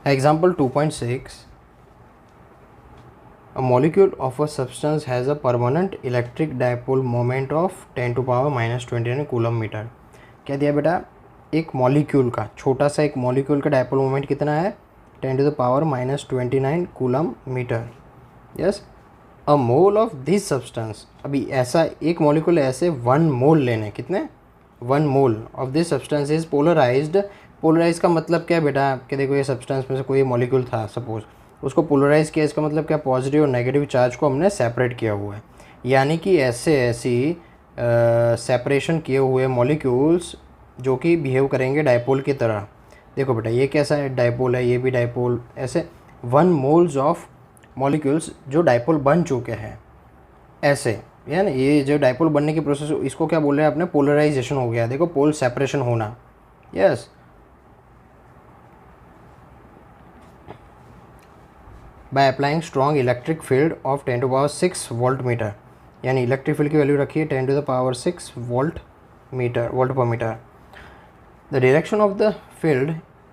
Example 2.6, a molecule of a substance has a permanent electric dipole moment of 10 to power minus 29 coulomb meter. क्या दिया बेटा, एक molecule का, छोटा सा एक मॉलिक्यूल का डायपोल मोमेंट कितना है, 10 to the power minus 29 coulomb meter. Yes, a mole of this substance, अभी ऐसा एक मॉलिक्यूल ऐसे 1 मोल लेने, कितने, 1 mole of this substance is polarized. Polarize का मतलब क्या है बेटा, कि देखो ये सब्सटेंस में से कोई मॉलिक्यूल था सपोज, उसको पोलराइज किया, इसका मतलब क्या, पॉजिटिव और नेगेटिव चार्ज को हमने सेपरेट किया हुआ है। यानी कि ऐसी सेपरेशन किए हुए मॉलिक्यूल्स जो कि बिहेव करेंगे डायपोल की तरह। देखो बेटा ये कैसा है, डायपोल है, ये भी डायपोल, ऐसे 1 मोल्स ऑफ मॉलिक्यूल्स जो डायपोल बन चुके हैं ऐसे, यानी ये जो डायपोल बनने की प्रोसेस, इसको क्या बोल रहे हैं अपने, पोलराइजेशन हो गया। देखो पोल सेपरेशन होना। Yes, by applying strong electric field of 10 to power 6 volt meter, यानी इलेक्ट्रिक फील्ड की वैल्यू रखिए 10 to the power 6 volt per meter. The direction of the field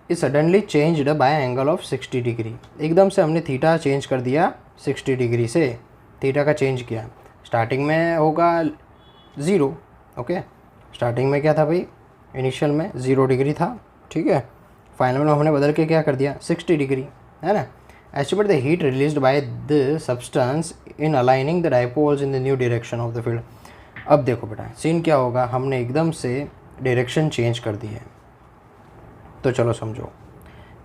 is suddenly changed by angle of 60 degree. एकदम से हमने theta change कर दिया 60 degree से, theta का चेंज किया। स्टार्टिंग में होगा 0, ओके, स्टार्टिंग में क्या था भाई, इनिशियल में 0 डिग्री था, ठीक है, फाइनल में हमने बदल के क्या कर दिया 60 डिग्री, है ना। Estimate the heat released by the substance in aligning the dipoles in the new direction of the field. अब देखो बेटा सीन क्या होगा, हमने एकदम से डायरेक्शन चेंज कर दी है। तो चलो समझो,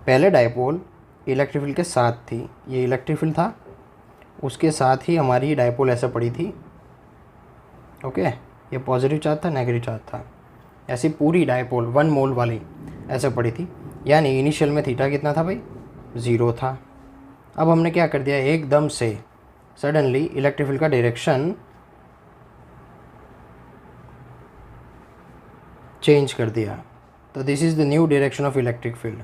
पहले डायपोल इलेक्ट्रिक फील्ड के साथ थी, ये इलेक्ट्रिक फील्ड था, उसके साथ ही हमारी डायपोल ऐसे पड़ी थी, ओके, ये पॉजिटिव चार्ज था, नेगेटिव चार्ज था, ऐसी पूरी डायपोल 1 मोल वाली ऐसे पड़ी थी। यानी इनिशियल में थीटा कितना था भाई, 0 था। अब हमने क्या कर दिया, एकदम से सडनली इलेक्ट्रिक फील्ड का डायरेक्शन चेंज कर दिया, तो this is the new direction of electric field,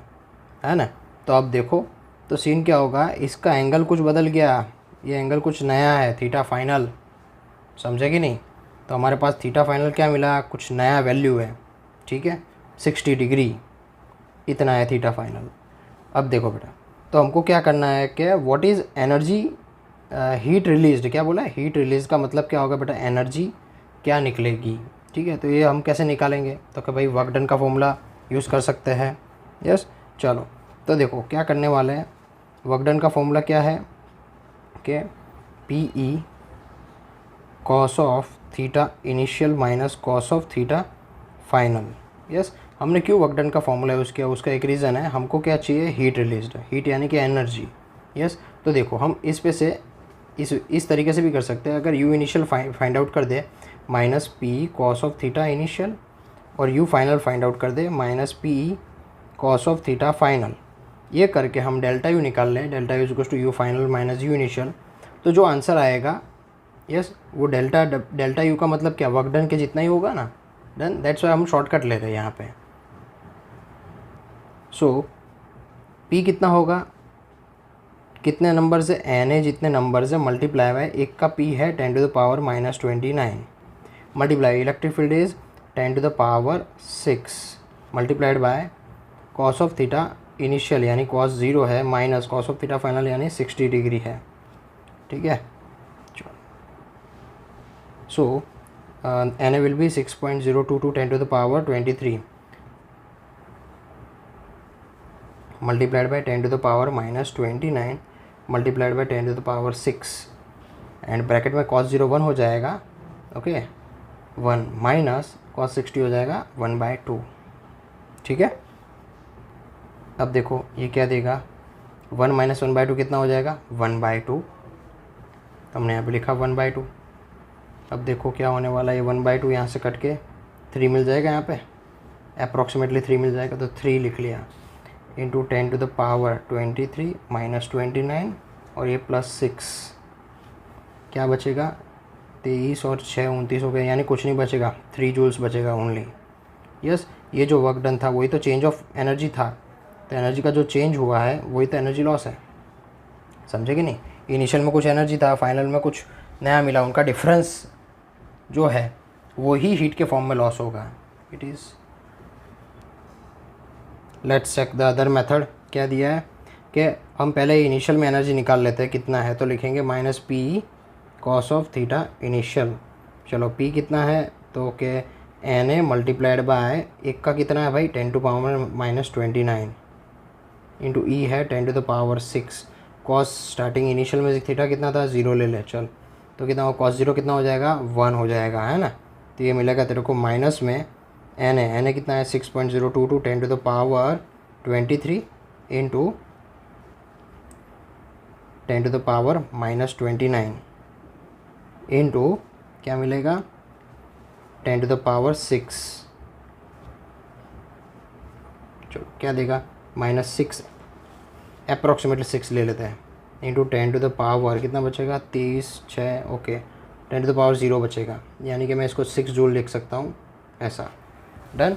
है ना। तो अब देखो तो सीन क्या होगा, इसका एंगल कुछ बदल गया, ये एंगल कुछ नया है, थीटा फाइनल, समझे कि नहीं। तो हमारे पास थीटा फाइनल क्या मिला, कुछ नया वैल्यू है, ठीक है, 60 डिग्री इतना है थीटा फाइनल। अब देखो बेटा, तो हमको क्या करना है कि what is energy heat released, क्या बोला है, हीट रिलीज का मतलब क्या होगा बेटा, एनर्जी क्या निकलेगी, ठीक है। तो ये हम कैसे निकालेंगे, तो कि भाई वर्क डन का फॉर्मूला यूज़ कर सकते हैं। यस, चलो तो देखो क्या करने वाले हैं, वर्क डन का फॉर्मूला क्या है कि P E cos of theta initial minus cos of theta final. Yes, हमने क्यों वर्क डन का फॉर्मूला यूज़ किया, उसका एक रीज़न है, हमको क्या चाहिए, हीट रिलीज्ड, हीट यानी कि एनर्जी। यस, तो देखो हम इस पे से इस तरीके से भी कर सकते हैं, अगर यू इनिशियल फाइंड आउट कर दे minus P cos of theta initial, और यू फाइनल फाइंड आउट कर दे minus P cos of theta final, ये करके हम डेल्टा यू निकाल लें, delta U equals to U final minus U initial. तो जो आंसर आएगा, यस, वो डेल्टा यू का मतलब क्या, वर्क डन के जितना ही होगा ना, डन, दैट्स वाई हम शॉर्टकट ले रहे हैं यहाँ पे। सो पी कितना होगा, कितने नंबर से, एन ए जितने नंबर से मल्टीप्लाई बाय एक का पी है 10 to the power minus 29 multiply electric field is 10 to the power 6 multiplied by cos of theta initial यानी कॉस 0 है minus cos of theta final यानी 60 डिग्री है, ठीक है। So N A will be 6.022 10 to the power 23 multiplied by 10 to the power minus 29 multiplied by 10 to the power 6 and bracket में cos 0 1 हो जाएगा, okay, 1 minus cos 60 हो जाएगा 1/2, ठीक है। अब देखो ये क्या देगा, 1 माइनस 1/2 कितना हो जाएगा, 1/2, हमने यहाँ पे लिखा 1/2। अब देखो क्या होने वाला है, 1/2 यहाँ से कट के 3 मिल जाएगा, यहाँ पे अप्रॉक्सीमेटली 3 मिल जाएगा, तो 3 लिख लिया into 10 to the power 23 minus 29 और ये प्लस 6, क्या बचेगा, 23 और 6 29 हो गए, यानी कुछ नहीं बचेगा, 3 जूल्स बचेगा ओनली। यस, ये जो वर्क डन था वही तो चेंज ऑफ एनर्जी था, तो एनर्जी का जो चेंज हुआ है वही तो एनर्जी लॉस है, समझे कि नहीं। इनिशियल में कुछ एनर्जी था, फाइनल में कुछ नया मिला, उनका डिफरेंस जो है वो ही हीट के फॉर्म में लॉस होगा। It is, let's check the other method, क्या दिया है, कि हम पहले इनिशियल में एनर्जी निकाल लेते हैं कितना है, तो लिखेंगे minus P cos of theta initial. चलो पी कितना है, तो कि एन ए मल्टीप्लाइड बाय एक का कितना है भाई 10⁻⁻29 इंटू ई है 10⁻6। कॉस स्टार्टिंग इनिशियल में थीटा कितना था 0 ले ले चल, तो कितना हो कॉस 0 कितना हो जाएगा 1 हो जाएगा, है ना। तो ये मिलेगा तेरे को माइनस में एन ए कितना है 6.022 10⁻23 इंटू 10⁻⁻29 इंटू क्या मिलेगा 10⁻6। चलो क्या देगा -6 अप्रॉक्सीमेटली 6 ले लेते हैं इंटू 10⁻, कितना बचेगा 30 6 ओके 10⁻0 बचेगा, यानी कि मैं इसको 6 जूल लिख सकता हूँ ऐसा। डन।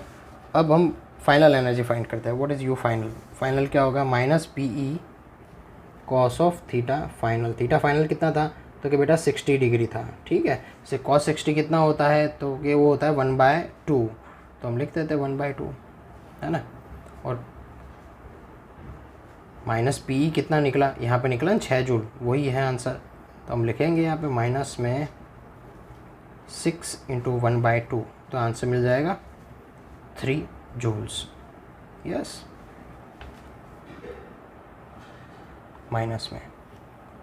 अब हम फाइनल एनर्जी फाइंड करते हैं। What is you final? Final क्या होगा minus P E cos of theta final. Theta final कितना था, तो कि बेटा 60 डिग्री था, ठीक है। से कॉस 60 कितना होता है, तो कि वो होता है 1/2, तो हम लिख देते हैं 1/2, है ना। और माइनस पी कितना निकला, यहाँ पे निकला 6 जूल, वही है आंसर। तो हम लिखेंगे यहाँ पे माइनस में 6 इंटू 1/2, तो आंसर मिल जाएगा 3 जूल्स। यस, माइनस में।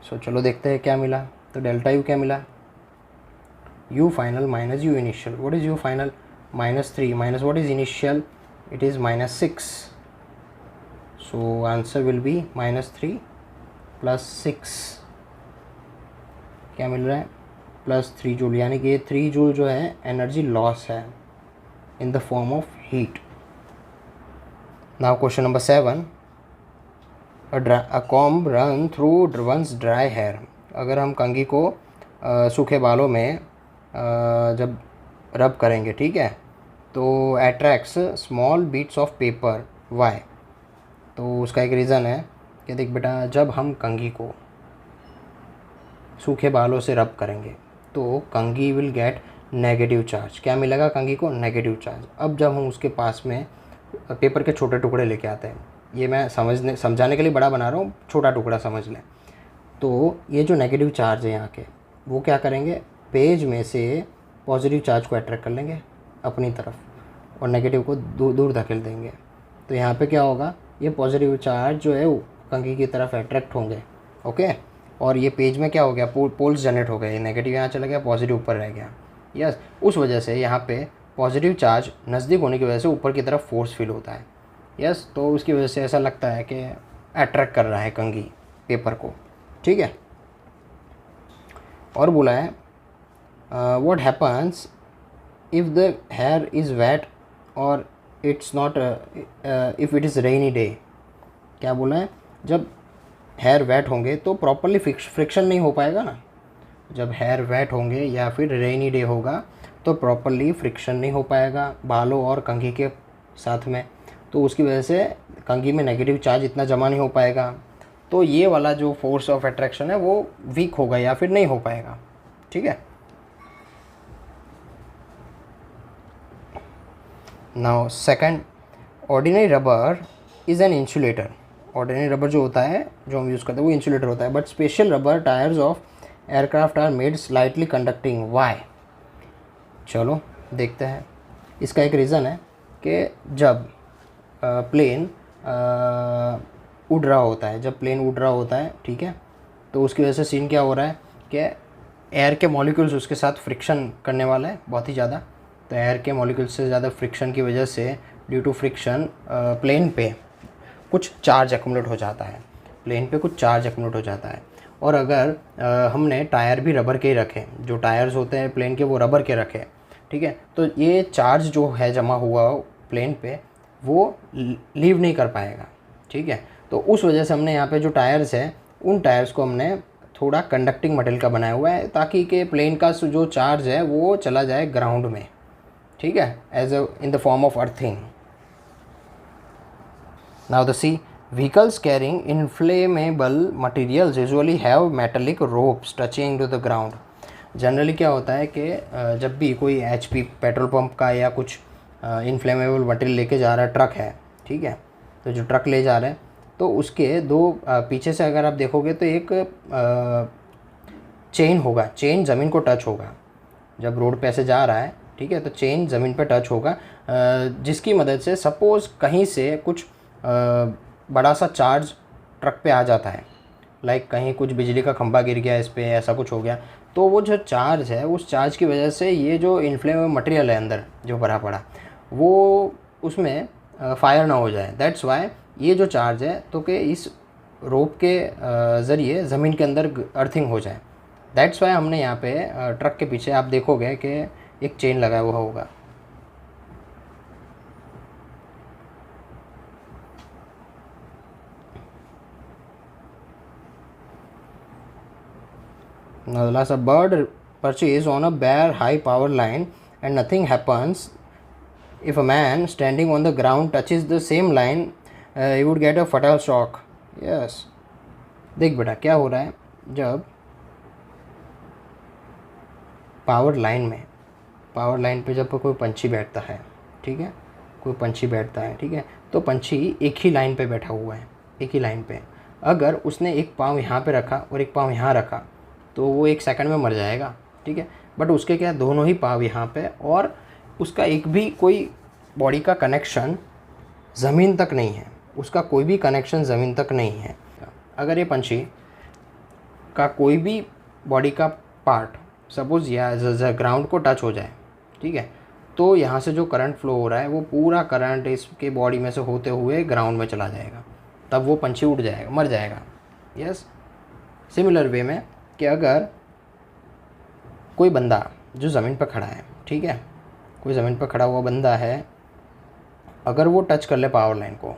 सो चलो देखते हैं क्या मिला। तो डेल्टा यू क्या मिला, you final minus U initial. What is you final -3 minus what is initial, it is -6। So answer will be -3 + 6 क्या मिल रहा है +3 जूल, यानी कि ये 3 जूल जो है एनर्जी लॉस है इन the form of heat. Now question number 7, a comb run through one's dry hair। अगर हम कंघी को सूखे बालों में जब रब करेंगे, ठीक है, तो attracts small bits of paper, why. तो उसका एक रीज़न है कि देख बेटा, जब हम कंघी को सूखे बालों से रब करेंगे तो कंघी विल गेट नेगेटिव चार्ज। क्या मिलेगा कंघी को, नेगेटिव चार्ज। अब जब हम उसके पास में पेपर के छोटे टुकड़े लेके आते हैं, ये मैं समझाने के लिए बड़ा बना रहा हूँ, छोटा टुकड़ा समझ लें। तो ये जो नेगेटिव चार्ज है यहाँ के, वो क्या करेंगे, पेज में से पॉजिटिव चार्ज को अट्रैक्ट कर लेंगे अपनी तरफ और नेगेटिव को दूर धकेल देंगे। तो यहाँ पे क्या होगा, ये पॉजिटिव चार्ज जो है कंघी की तरफ अट्रैक्ट होंगे, ओके। और ये पेज में क्या हो गया, पोल्स जनरेट हो गए, नेगेटिव यहाँ चला गया, पॉजिटिव ऊपर रह गया। यस, उस वजह से यहाँ पे पॉजिटिव चार्ज नज़दीक होने की वजह से ऊपर की तरफ फोर्स फील होता है। यस, तो उसकी वजह से ऐसा लगता है कि अट्रैक्ट कर रहा है कंघी पेपर को, ठीक है। और बोला है what happens if the hair is wet और it's not, if it is rainy day. क्या बोला है, जब हेयर वेट होंगे तो प्रॉपरली फ्रिक्शन नहीं हो पाएगा ना। जब हेयर वेट होंगे या फिर रेनी डे होगा तो प्रॉपरली फ्रिक्शन नहीं हो पाएगा बालों और कंघी के साथ में, तो उसकी वजह से कंघी में नेगेटिव चार्ज इतना जमा नहीं हो पाएगा। तो ये वाला जो फोर्स ऑफ अट्रैक्शन है वो वीक होगा या फिर नहीं हो पाएगा, ठीक है। Now second, ordinary rubber is an insulator. Ordinary rubber जो होता है, जो हम यूज़ करते हैं, वो इंसुलेटर होता है। But special rubber tyres of aircraft are made slightly conducting, why. चलो देखते हैं। इसका एक रीज़न है कि जब प्लेन उड़ रहा होता है, जब प्लेन उड़ रहा होता है, ठीक है, तो उसकी वजह से सीन क्या हो रहा है कि एयर के मॉलिक्यूल्स उसके साथ फ्रिक्शन करने वाला है बहुत ही ज़्यादा। तो एयर के मॉलिक्यूल्स से ज़्यादा फ्रिक्शन की वजह से, ड्यू टू फ्रिक्शन, प्लेन पे कुछ चार्ज एक्युमुलेट हो जाता है, प्लेन पे कुछ चार्ज एक्युमुलेट हो जाता है। और अगर हमने टायर भी रबर के ही रखे, जो टायर्स होते हैं प्लेन के वो रबर के रखे, ठीक है, तो ये चार्ज जो है जमा हुआ प्लेन पे वो लीव नहीं कर पाएगा, ठीक है। तो उस वजह से हमने यहाँ पे जो टायर्स हैं, उन टायर्स को हमने थोड़ा कंडक्टिंग मटेरियल का बनाया हुआ है, ताकि कि प्लेन का जो चार्ज है वो चला जाए ग्राउंड में, ठीक है, as in the form of earthing. Now the see, vehicles carrying inflammable materials usually have metallic ropes touching to the ground। Generally क्या होता है कि जब भी कोई HP पेट्रोल पंप का या कुछ इन्फ्लेमेबल मटेरियल लेके जा रहा है, ट्रक है, ठीक है, तो जो ट्रक ले जा रहे हैं तो उसके दो पीछे से अगर आप देखोगे तो एक चेन होगा, चेन ज़मीन को टच होगा जब रोड पे ऐसे जा रहा है, ठीक है, तो चेन ज़मीन पे टच होगा, जिसकी मदद से सपोज़ कहीं से कुछ बड़ा सा चार्ज ट्रक पे आ जाता है, लाइक कहीं कुछ बिजली का खंभा गिर गया इस पे, ऐसा कुछ हो गया, तो वो जो चार्ज है उस चार्ज की वजह से ये जो इन्फ्लेमेबल मटेरियल है अंदर जो भरा पड़ा वो उसमें फायर ना हो जाए। दैट्स वाई ये जो चार्ज है तो कि इस रोप के ज़रिए ज़मीन के अंदर अर्थिंग हो जाए। दैट्स वाई हमने यहाँ पे ट्रक के पीछे आप देखोगे कि एक चेन लगा हुआ होगा। Now the last, a bird perches on a bare high power line and nothing happens. If a man standing on the ground touches the same line, he would get a fatal shock. Yes. देख बेटा क्या हो रहा है, जब power line पे जब कोई पंछी बैठता है, ठीक है, कोई पंछी बैठता है, ठीक है, तो पंछी एक ही लाइन पे बैठा हुआ है, एक ही लाइन पे। अगर उसने एक पाँव यहाँ पे रखा और एक पाँव यहाँ रखा तो वो 1 सेकंड में मर जाएगा, ठीक है। बट उसके क्या दोनों ही पाँव यहाँ पे और उसका एक भी कोई बॉडी का कनेक्शन ज़मीन तक नहीं है, उसका कोई भी कनेक्शन ज़मीन तक नहीं है। अगर ये पंछी का कोई भी बॉडी का पार्ट सपोज़ या ग्राउंड को टच हो जाए, ठीक है, तो यहाँ से जो करंट फ्लो हो रहा है वो पूरा करंट इसके बॉडी में से होते हुए ग्राउंड में चला जाएगा, तब वो पंछी उड़ जाएगा, मर जाएगा। यस, सिमिलर वे में कि अगर कोई बंदा जो ज़मीन पर खड़ा है, ठीक है, कोई ज़मीन पर खड़ा हुआ बंदा है, अगर वो टच कर ले पावर लाइन को,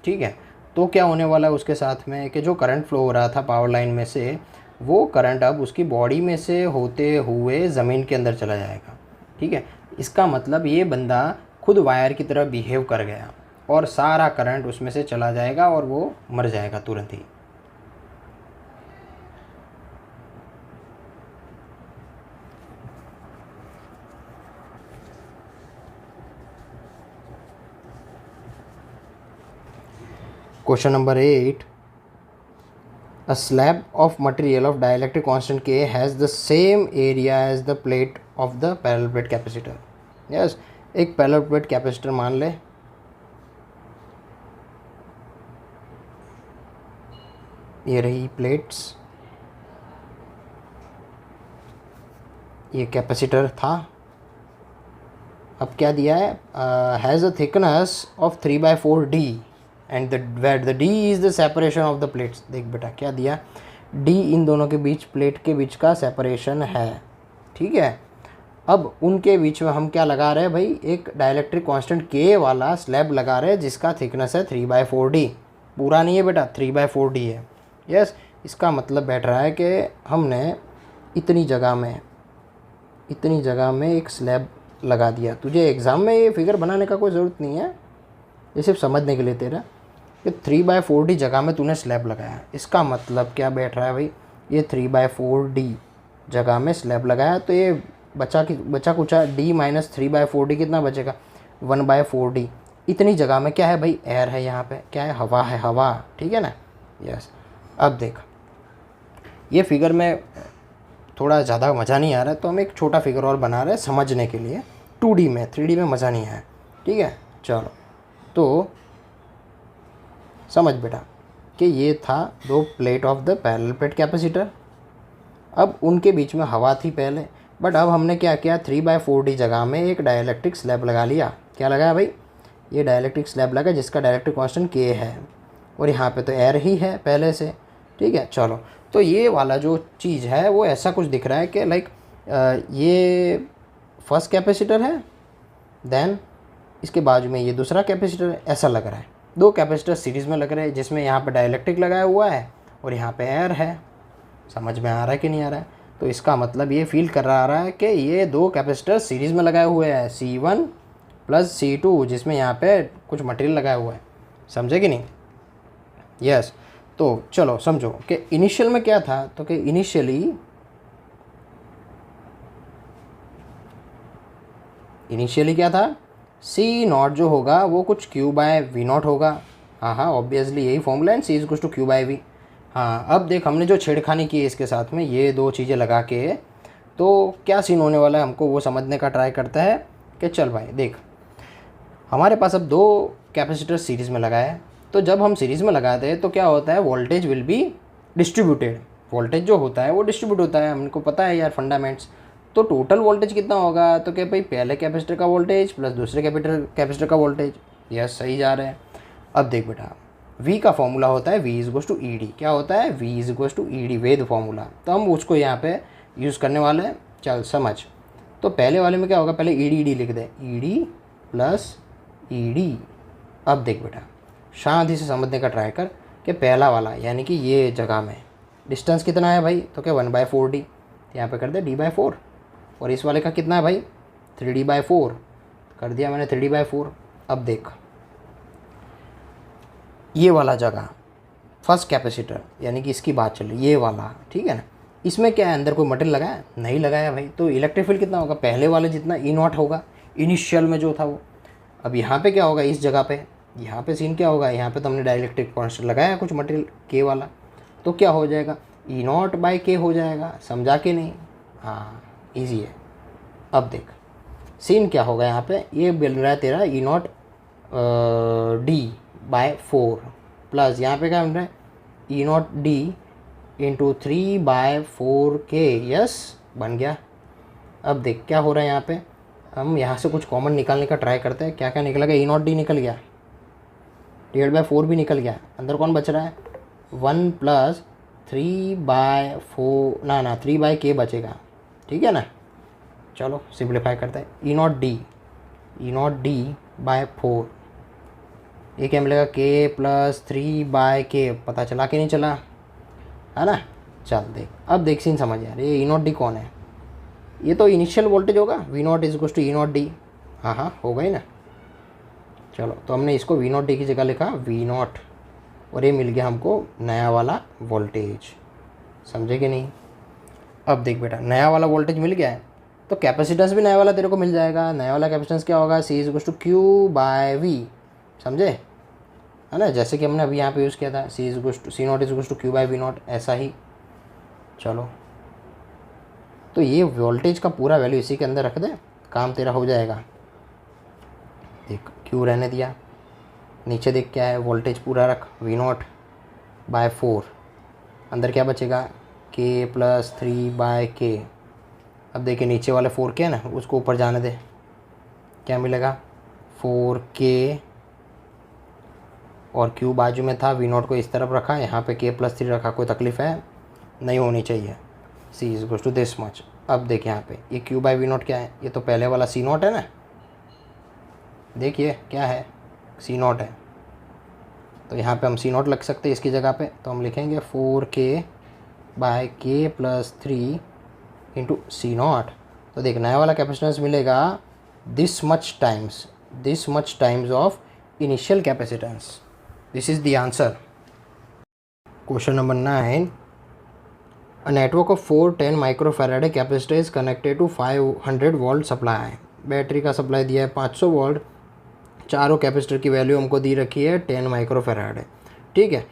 ठीक है, तो क्या होने वाला है उसके साथ में कि जो करंट फ्लो हो रहा था पावर लाइन में से वो करंट अब उसकी बॉडी में से होते हुए ज़मीन के अंदर चला जाएगा, ठीक है। इसका मतलब ये बंदा खुद वायर की तरह बिहेव कर गया और सारा करंट उसमें से चला जाएगा और वो मर जाएगा तुरंत ही। Question number 8. A slab of material of dielectric constant K has the same area as the plate of the parallel plate capacitor. Yes, एक parallel plate capacitor मान ले, ये रही प्लेट्स, ये कैपेसिटर था। अब क्या दिया है, has a thickness of 3/4D and the D is the separation of the plates. देख बेटा क्या दिया, D इन दोनों के बीच, प्लेट के बीच का सेपरेशन है, ठीक है। अब उनके बीच में हम क्या लगा रहे हैं भाई, एक डाइलेक्ट्रिक कांस्टेंट K वाला स्लैब लगा रहे हैं जिसका थिकनेस है 3/4D। पूरा नहीं है बेटा, 3/4D है। यस, इसका मतलब बैठ रहा है कि हमने इतनी जगह में एक स्लैब लगा दिया। तुझे एग्ज़ाम में ये फिगर बनाने का कोई ज़रूरत नहीं है, ये सिर्फ समझने के लिए तेरा कि 3/4D जगह में तूने स्लैब लगाया। इसका मतलब क्या बैठ रहा है भाई, ये 3/4D जगह में स्लैब लगाया तो ये बचा कुचा D माइनस 3/4D कितना बचेगा, 1/4D। इतनी जगह में क्या है भाई, एयर है, यहाँ पे क्या है, हवा है, हवा, ठीक है ना। यस, अब देख ये फिगर में थोड़ा ज़्यादा मज़ा नहीं आ रहा है तो हम एक छोटा फिगर और बना रहे हैं समझने के लिए। 2D में, 3D में मज़ा नहीं आया, ठीक है। चलो तो समझ बेटा कि ये था दो plate of the parallel plate capacitor. अब उनके बीच में हवा थी पहले, बट अब हमने क्या किया, 3/4D जगह में एक डाइलेक्ट्रिक स्लैब लगा लिया। क्या लगाया भाई, ये डाइलेक्ट्रिक स्लैब लगा जिसका डाइलेक्ट्रिक कांस्टेंट K है और यहाँ पे तो एयर ही है पहले से, ठीक है। चलो तो ये वाला जो चीज़ है वो ऐसा कुछ दिख रहा है कि लाइक ये फर्स्ट कैपेसिटर है, देन इसके बाजू में ये दूसरा कैपेसिटर है, ऐसा लग रहा है। दो कैपेसिटर सीरीज़ में लग रहे हैं जिसमें यहाँ पे डाइलेक्ट्रिक लगाया हुआ है और यहाँ पे एयर है। समझ में आ रहा है कि नहीं आ रहा है, तो इसका मतलब ये फील कर रहा है कि ये दो कैपेसिटर सीरीज़ में लगाए हुए हैं, C1 प्लस C2, जिसमें यहाँ पे कुछ मटेरियल लगाया हुआ है। समझे कि नहीं। यस, तो चलो समझो कि इनिशियल में क्या था, तो कि इनिशियली क्या था, C0 जो होगा वो कुछ Q/V0 होगा। हाँ हाँ, ऑब्वियसली यही फॉर्मूला है, C is equal to Q by V. हाँ, अब देख हमने जो छेड़खानी की है इसके साथ में, ये दो चीज़ें लगा के, तो क्या सीन होने वाला है हमको वो समझने का ट्राई करता है कि चल भाई देख, हमारे पास अब दो कैपेसिटर सीरीज़ में लगाए हैं, तो जब हम सीरीज़ में लगाते हैं तो क्या होता है, voltage will be distributed. Voltage जो होता है वो डिस्ट्रीब्यूट होता है, हमको पता है यार फंडामेंट्स। तो टोटल वोल्टेज कितना होगा, तो क्या भाई पहले कैपेसिटर का वोल्टेज प्लस दूसरे कैपेसिटर का वोल्टेज। यस, सही जा रहे हैं। अब देख बेटा, V का फॉर्मूला होता है V is equal to E D. क्या होता है, V is equal to E D, वेद फॉर्मूला। तो हम उसको यहाँ पे यूज़ करने वाले हैं। चल समझ। तो पहले वाले में क्या होगा, पहले ई डी लिख दे, E D plus E D. अब देख बेटा, शांति से समझने का ट्राई कर कि पहला वाला यानी कि ये जगह में डिस्टेंस कितना है भाई, तो क्या 1/4D, यहाँ पे कर दे D/4। और इस वाले का कितना है भाई, 3D/4, कर दिया मैंने 3D/4। अब देख ये वाला जगह फर्स्ट कैपेसिटर यानी कि इसकी बात चल रही ये वाला, ठीक है ना, इसमें क्या है, अंदर कोई मटेरियल लगाया नहीं लगाया भाई, तो इलेक्ट्रिक फील्ड कितना होगा, पहले वाले जितना E0 होगा इनिशियल में जो था वो। अब यहाँ पे क्या होगा, इस जगह पे, यहाँ पे सीन क्या होगा, यहाँ पे तो हमने डाइलेक्ट्रिक कांस्टेंट लगाया कुछ मटेरियल K वाला, तो क्या हो जाएगा, E0/K हो जाएगा। समझा के नहीं, हाँ ईजी है। अब देख सीन क्या होगा, यहाँ पे ये मिल रहा है तेरा E0D/4 प्लस यहाँ पे क्या मिल रहा है, E0D इंटू 3/4K। यस, बन गया। अब देख क्या हो रहा है, यहाँ पे हम यहाँ से कुछ कॉमन निकालने का ट्राई करते हैं। क्या क्या निकलेगा, E0D निकल गया, D/4 भी निकल गया, अंदर कौन बच रहा है, 1 प्लस 3/4 ना 3/K बचेगा, ठीक है ना। चलो सिंप्लीफाई करते हैं, E0D/4, ये क्या मिलेगा, K प्लस 3/K। पता चला कि नहीं चला, है ना। चल देख, अब देख सीन समझ यार, ये E0D कौन है, ये तो इनिशियल वोल्टेज होगा, V0 is equal to E0D। हाँ हाँ होगा ही ना। चलो तो हमने इसको V0D की जगह लिखा V0, और ये मिल गया हमको नया वाला वोल्टेज। समझे कि नहीं। अब देख बेटा, नया वाला वोल्टेज मिल गया है, तो कैपेसिटेंस भी नया वाला तेरे को मिल जाएगा। नया वाला कैपेसिटेंस क्या होगा, C is equal to Q/V। समझे, है ना, जैसे कि हमने अभी यहाँ पे यूज़ किया था, C is equal to C0 is equal to Q/V0, ऐसा ही। चलो तो ये वोल्टेज का पूरा वैल्यू इसी के अंदर रख दे, काम तेरा हो जाएगा। देख Q रहने दिया, नीचे देख क्या है, वोल्टेज पूरा रख V0/4, अंदर क्या बचेगा, K प्लस 3/K। अब देखिए नीचे वाले 4K है ना, उसको ऊपर जाने दे, क्या मिलेगा, 4K, और Q बाजू में था, V0 को इस तरफ रखा, यहाँ पे K प्लस 3 रखा। कोई तकलीफ़ है, नहीं होनी चाहिए। C is equal to this much. अब देखिए यहाँ पे ये Q/V0 क्या है, ये तो पहले वाला C0 है ना, देखिए क्या है, C0 है, तो यहाँ पे हम C0 लिख सकते हैं इसकी जगह पे, तो हम लिखेंगे 4K/K प्लस 3 इंटू C0। तो देख नया वाला कैपेसिटेंस मिलेगा this much times of initial capacitance. This is the answer. Question number 9, A network of 410 microfarad capacitor is connected to 500 volt supply. Battery का सप्लाई दिया है 500 वोल्ट, चारों कैपेसिटर की वैल्यू हमको दी रखी है 10 माइक्रोफैराडे, ठीक है।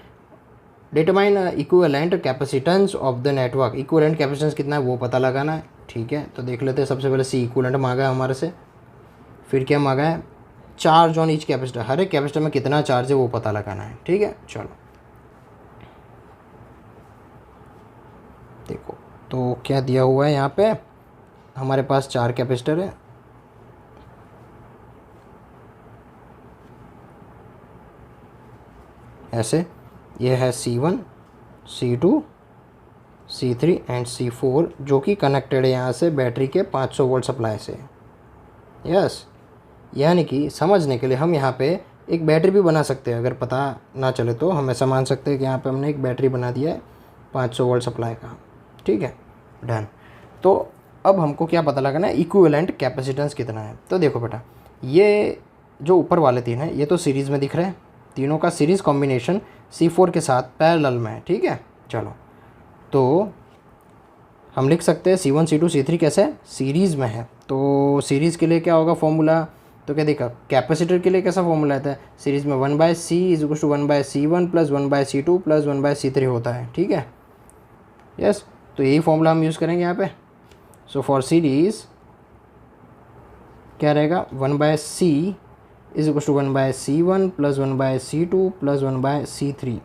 Determine equivalent capacitance of the network. Equivalent capacitance कितना है वो पता लगाना है, ठीक है। तो देख लेते हैं, सबसे पहले C इक्विवेलेंट मांगा है हमारे से, फिर क्या मांगा है, चार्ज ऑन ईच कैपेसिटर, हर एक कैपेसिटर में कितना चार्ज है वो पता लगाना है, ठीक है। चलो देखो तो क्या दिया हुआ है यहाँ पे, हमारे पास 4 कैपेसिटर है, ऐसे, ये है C1, C2, C3 and C4 जो कि कनेक्टेड है यहाँ से बैटरी के 500 वोल्ट सप्लाई से। यस, यानी कि समझने के लिए हम यहाँ पे एक बैटरी भी बना सकते हैं, अगर पता ना चले तो हम ऐसा मान सकते हैं कि यहाँ पे हमने एक बैटरी बना दिया है 500 वोल्ट सप्लाई का, ठीक है, डन। तो अब हमको क्या पता लगाना है, इक्विवेलेंट कैपेसिटेंस कितना है। तो देखो बेटा, ये जो ऊपर वाले तीन हैं ये तो सीरीज़ में दिख रहे हैं, तीनों का सीरीज़ कॉम्बिनेशन C4 के साथ पैरेलल में है, ठीक है। चलो तो हम लिख सकते हैं C1, C2, C3 कैसे सीरीज़ में है, तो सीरीज़ के लिए क्या होगा फॉर्मूला, तो क्या देखा, कैपेसिटर के लिए कैसा फॉर्मूला आता है, सीरीज़ में 1/c = 1/c1 + 1/c2 + 1/c3 होता है, ठीक है। यस, तो यही फॉर्मूला हम यूज़ करेंगे यहाँ पे। सो फॉर सीरीज़ क्या रहेगा, 1/c = 1/c1 + 1/c2 + 1/c3।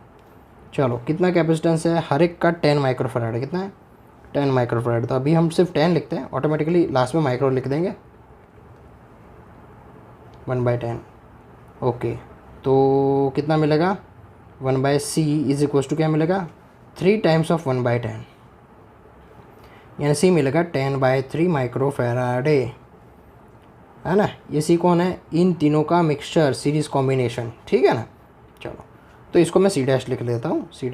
चलो कितना कैपेसिटेंस है, हर एक का 10 माइक्रोफैराड है, कितना है 10 माइक्रोफैराड। तो अभी हम सिर्फ 10 लिखते हैं, ऑटोमेटिकली लास्ट में माइक्रो लिख देंगे, 1/10। ओके, तो कितना मिलेगा, 1/c = क्या मिलेगा, 3 टाइम्स ऑफ 1/10, यानी c मिलेगा 10/3 माइक्रोफैराडे, है ना। ये c कौन है, इन तीनों का मिक्सचर, सीरीज कॉम्बिनेशन, ठीक है ना। चलो तो इसको मैं c' लिख लेता हूँ, c'।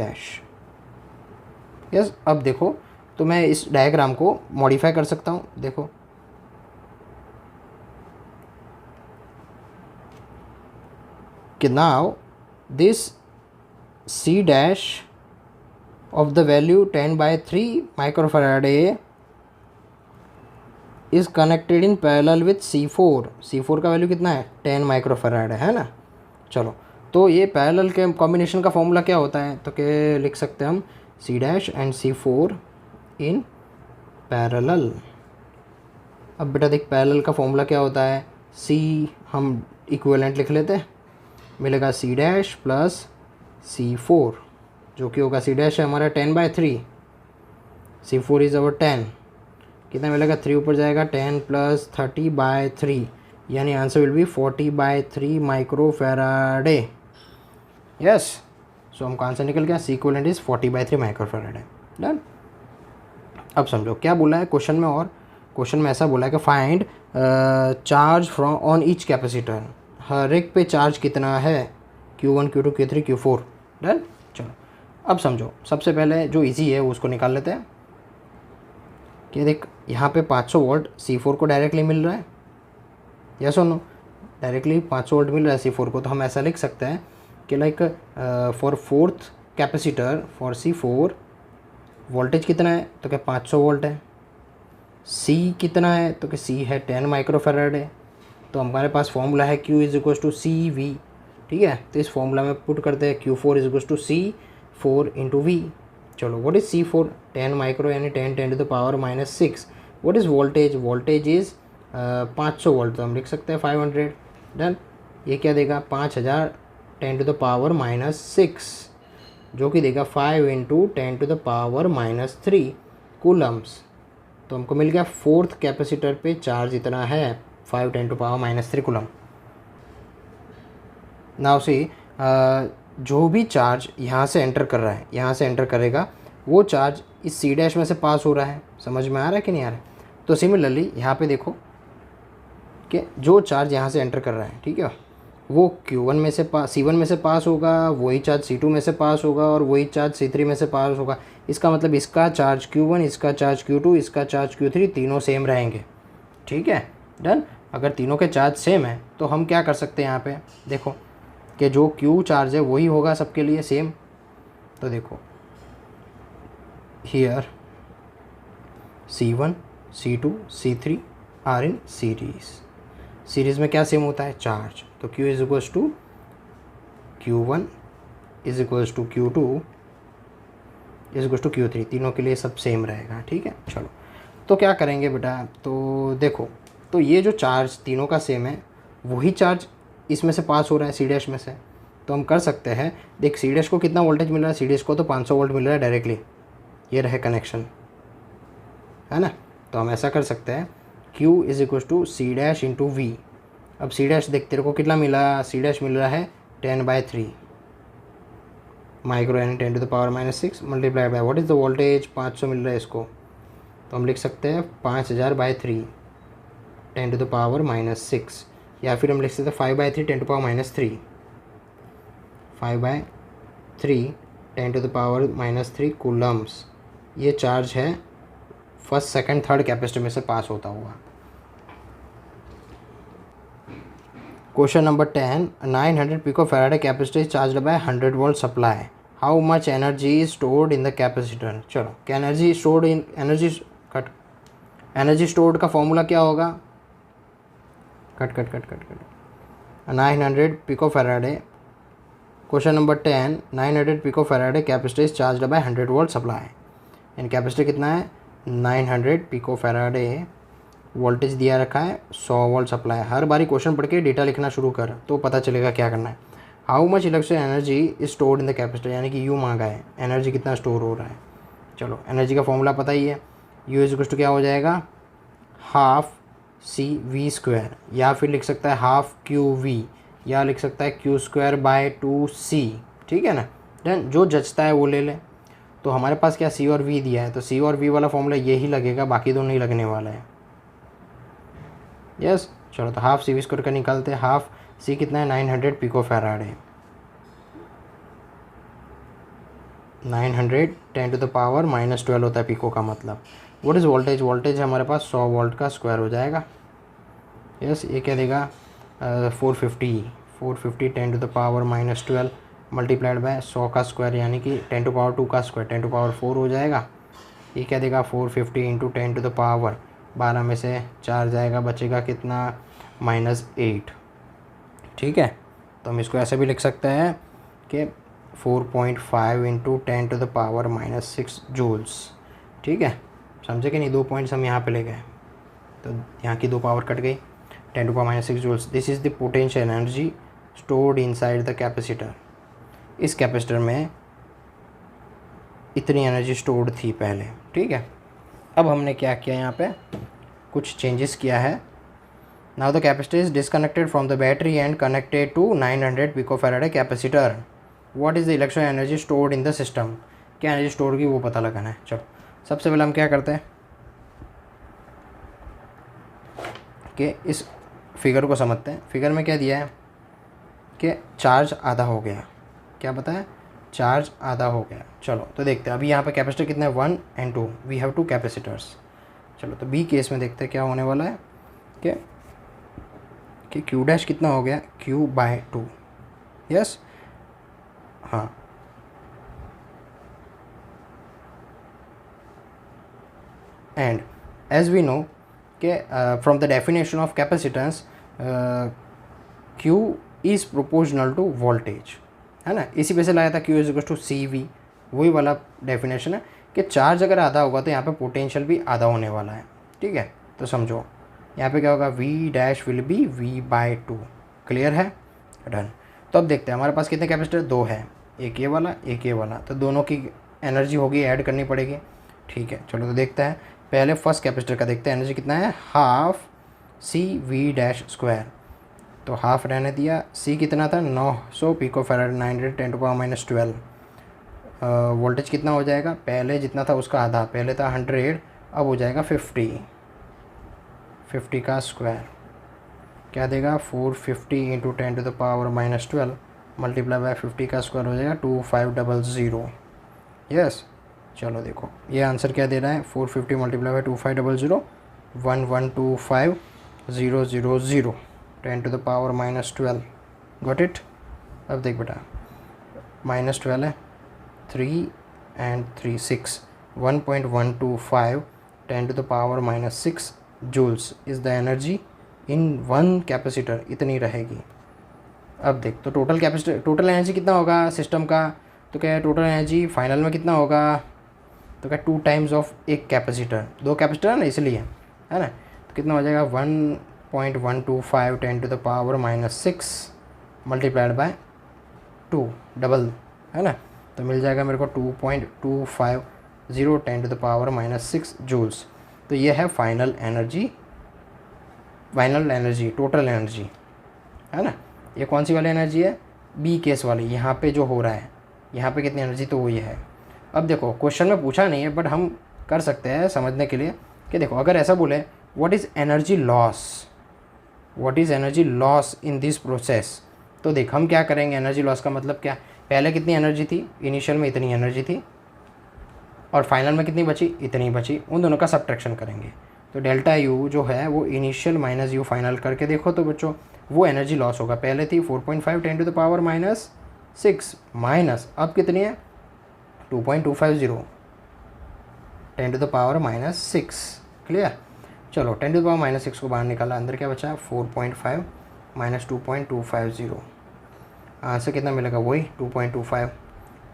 यस, अब देखो तो मैं इस डायग्राम को मॉडिफाई कर सकता हूँ, देखो कि now this c' of the value 10/3 microfarad is connected in parallel with C4। C4 का वैल्यू कितना है, 10 माइक्रोफैराड है ना। चलो तो ये पैरेलल के कॉम्बिनेशन का फॉर्मूला क्या होता है, तो क्या लिख सकते हैं हम, C' and C4 in parallel. अब बेटा देख, पैरेलल का फॉर्मूला क्या होता है, C हम इक्विवेलेंट लिख लेते हैं, मिलेगा C' + C4, जो कि होगा C' है हमारा 10/3, C4 इज़ अवर 10, कितना मिलेगा, 3 ऊपर जाएगा, 10 + 30/3, यानी आंसर विल बी 40/3 माइक्रोफैराडे। यस, सो हमका आंसर निकल गया, C इक्विवेलेंट इज़ 40/3 माइक्रोफैराडे। डन। अब समझो क्या बोला है क्वेश्चन में, और क्वेश्चन में ऐसा बोला है कि find charge from on each capacitor, हर एक पे चार्ज कितना है, Q1 Q2 Q3 Q4। Done. चलो अब समझो, सबसे पहले जो इजी है उसको निकाल लेते हैं। कि देख यहाँ पे 500 वोल्ट C4 को डायरेक्टली मिल रहा है, या सुनो डायरेक्टली 500 वोल्ट मिल रहा है C4 को, तो हम ऐसा लिख सकते हैं कि like for fourth capacitor for C4 voltage कितना है, तो क्या 500 वोल्ट है। C कितना है, तो कि C है 10 माइक्रोफैराड है। तो हमारे पास फॉर्मूला है Q = CV, ठीक है। तो इस फॉर्मूला में पुट करते हैं Q4 = C4 × V। चलो व्हाट इज़ C4, 10 माइक्रो यानी 10 × 10⁻⁶। What is voltage, voltage is 500 volt, तो हम लिख सकते हैं 500। डन। ये क्या देगा, 5000 10⁻⁶, जो कि देगा 5 × 10⁻³ कूलम्स। तो हमको मिल गया फोर्थ कैपेसिटर पे चार्ज इतना है, 5 × 10⁻³ कूलम। नाउ सी, जो भी चार्ज यहाँ से एंटर कर रहा है, यहाँ से एंटर करेगा, वो चार्ज इस C' में से पास हो रहा है। समझ में आ रहा है कि नहीं आ रहा है। तो सिमिलरली यहाँ पे देखो कि जो चार्ज यहाँ से एंटर कर रहा है, ठीक है, वो C1 में से पास होगा, वही चार्ज C2 में से पास होगा, और वही चार्ज C3 में से पास होगा। इसका मतलब इसका चार्ज Q1, इसका चार्ज Q2, इसका चार्ज Q3 तीनों सेम रहेंगे, ठीक है। डन। अगर तीनों के चार्ज सेम है तो हम क्या कर सकते हैं, यहाँ पे देखो कि जो Q चार्ज है वही होगा सबके लिए सेम। तो देखो here C1 C2 C3 are in series में क्या सेम होता है, चार्ज। तो Q = Q1 = Q2 = Q3, तीनों के लिए सब सेम रहेगा, ठीक है। चलो तो क्या करेंगे बेटा, तो देखो तो ये जो चार्ज तीनों का सेम है, वही चार्ज इसमें से पास हो रहा है C' में से। तो हम कर सकते हैं, देख C' को कितना वोल्टेज मिल रहा है, C' को तो 500 वोल्ट मिल रहा है डायरेक्टली, ये रहे कनेक्शन, है ना। तो हम ऐसा कर सकते हैं, Q = C' × V। अब C' देख तेरे को कितना मिला, C' मिल रहा है 10/3 माइक्रो यानी 10⁻⁶ multiply by what is the voltage, 500 मिल रहा है इसको। तो हम लिख सकते हैं 5000/3 10⁻⁻6, या फिर हम लिख सकते हैं 5/3 10⁻⁻3 5/3 10⁻⁻3 कूलम्स। ये चार्ज है फर्स्ट सेकंड थर्ड कैपेसिटर में से पास होता हुआ। Question number 10, 900 picofarad capacitor is charged by 100 volt supply, how much energy is stored in the capacitor. चलो क्या एनर्जी स्टोर्ड का फॉर्मूला क्या होगा, cut 900 pico faraday. Question number 10, 900 pico faraday capacitor is charge by 100 volt supply. And capacitor कितना है 900 pico Faraday, voltage दिया रखा है 100 वोल्ट सप्लाई। हर बारी क्वेश्चन पढ़ के डेटा लिखना शुरू कर तो पता चलेगा क्या करना है। How much electric energy is stored in the capacitor, यानी कि यू मांगा है एनर्जी कितना स्टोर हो रहा है। चलो एनर्जी का फॉर्मूला पता ही है, यू इज इक्वल टू क्या हो जाएगा हाफ सी वी स्क्वायर, या फिर लिख सकता है हाफ क्यू वी, या लिख सकता है क्यू स्क्वायर बाय 2c। ठीक है ना, देन जो जचता है वो ले ले। तो हमारे पास क्या सी और वी दिया है, तो सी और वी वाला फॉर्मूला यही लगेगा, बाकी दो नहीं लगने वाला है। यस चलो तो हाफ सी वी स्क्वायर का निकालते हैं। हाफ सी कितना है 900 pico faraday, 900 10 to the power -12 होता है पिको का मतलब। व्हाट इज़ वोल्टेज, वोल्टेज हमारे पास 100 वोल्ट का स्क्वायर हो जाएगा। यस ये क्या देगा 450 10 to the power -12 multiplied by 100 का स्क्वायर, यानी कि 10 टू पावर 2 का स्क्वायर 10 टू पावर 4 हो जाएगा। ये क्या देगा 450 इंटू 10 टू द पावर 12 में से 4 जाएगा, बचेगा कितना -8। ठीक है, तो हम इसको ऐसे भी लिख सकते हैं कि 4.5 into 10 to the power -6 joules. ठीक है, समझे कि नहीं, 2 पॉइंट्स हम यहाँ पे ले गए तो यहाँ की 2 पावर कट गई, 10 to power -6 joules. This is the potential energy stored inside the capacitor. इस कैपेसिटर में इतनी एनर्जी स्टोर्ड थी पहले। ठीक है, अब हमने क्या किया यहाँ पे कुछ चेंजेस किया है। Now the capacitor is disconnected from the battery and connected to 900 picofarad capacitor. What is the electric energy stored in the system, क्या एनर्जी स्टोर होगी वो पता लगाना है। चलो सबसे पहले हम क्या करते हैं कि इस फिगर को समझते हैं। फिगर में क्या दिया है कि चार्ज आधा हो गया, क्या बताया चार्ज आधा हो गया। चलो तो देखते हैं अभी यहाँ पे कैपेसिटर कितने हैं 1 and 2, वी हैव 2 कैपेसिटर्स। चलो तो बी केस में देखते हैं क्या होने वाला है कि क्यू डैश कितना हो गया Q/2। यस हाँ, एंड एज वी नो कि from the definition of capacitance Q is proportional to voltage, है ना। इसी वजह से लाया था Q is equal to C V, वही वाला डेफिनेशन है कि चार्ज अगर आधा होगा तो यहाँ पे पोटेंशियल भी आधा होने वाला है। ठीक है, तो समझो यहाँ पे क्या होगा V dash will be V/2। Clear है, डन। तो अब देखते हैं हमारे पास कितने कैपेसिटर, 2 है, एक ये वाला एक ये वाला, तो दोनों की एनर्जी होगी ऐड करनी पड़ेगी। ठीक है, चलो तो देखते हैं पहले फर्स्ट कैपेसिटर का देखते हैं एनर्जी कितना है half C V dash square. तो हाफ रहने दिया, सी कितना था 900 pico farad 900 10 to power -12। Voltage कितना हो जाएगा, पहले जितना था उसका आधा, पहले था 100 अब हो जाएगा 50 का स्क्वायर क्या देगा 450 into 10 to the power -12 multiply by 50 का स्क्वायर हो जाएगा 2500। यस चलो देखो ये आंसर क्या दे रहा है 450 multiply by 2500 1125000 10 to the power -12। Got it. अब देख बेटा -12 है 3 and 3 6 1.125 10 to the power -6 joules is the energy in one capacitor, इतनी रहेगी। अब देख तो टोटल कैपेसिटर टोटल एनर्जी कितना होगा सिस्टम का, तो क्या टोटल एनर्जी फाइनल में कितना होगा, तो क्या 2 टाइम्स ऑफ एक कैपेसिटर, 2 कैपेसिटर है ना इसलिए, है ना। तो कितना हो जाएगा 1.125 10 to the power -6 multiplied bye 2 double, है ना। तो मिल जाएगा मेरे को 2.250 10 टू द पावर -6 जूल्स। तो ये है फाइनल एनर्जी टोटल एनर्जी, है ना। ये कौन सी वाली एनर्जी है, बी केस वाली, यहाँ पे जो हो रहा है यहाँ पे कितनी एनर्जी, तो वो ये है। अब देखो क्वेश्चन में पूछा नहीं है बट हम कर सकते हैं समझने के लिए कि देखो अगर ऐसा बोले what is energy loss in this process, तो देख हम क्या करेंगे, एनर्जी लॉस का मतलब क्या, पहले कितनी एनर्जी थी, इनिशियल में इतनी एनर्जी थी और फाइनल में कितनी बची, इतनी बची, उन दोनों का सब्ट्रैक्शन करेंगे। तो डेल्टा यू जो है वो इनिशियल माइनस यू फाइनल करके देखो तो बच्चों वो एनर्जी लॉस होगा। पहले थी 4.5 10 टू द पावर -6 माइनस अब कितनी है 2.250 10 टू द पावर -6। क्लियर। चलो 10⁻⁻6 को बाहर निकाला, अंदर क्या बचा 4.5 माइनस 2.250, आंसर कितना मिलेगा वही 2.25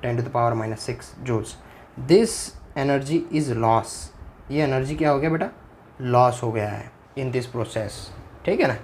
10⁻⁻6 joules. This energy is loss, ये एनर्जी क्या हो गया बेटा, लॉस हो गया है इन दिस प्रोसेस, ठीक है ना।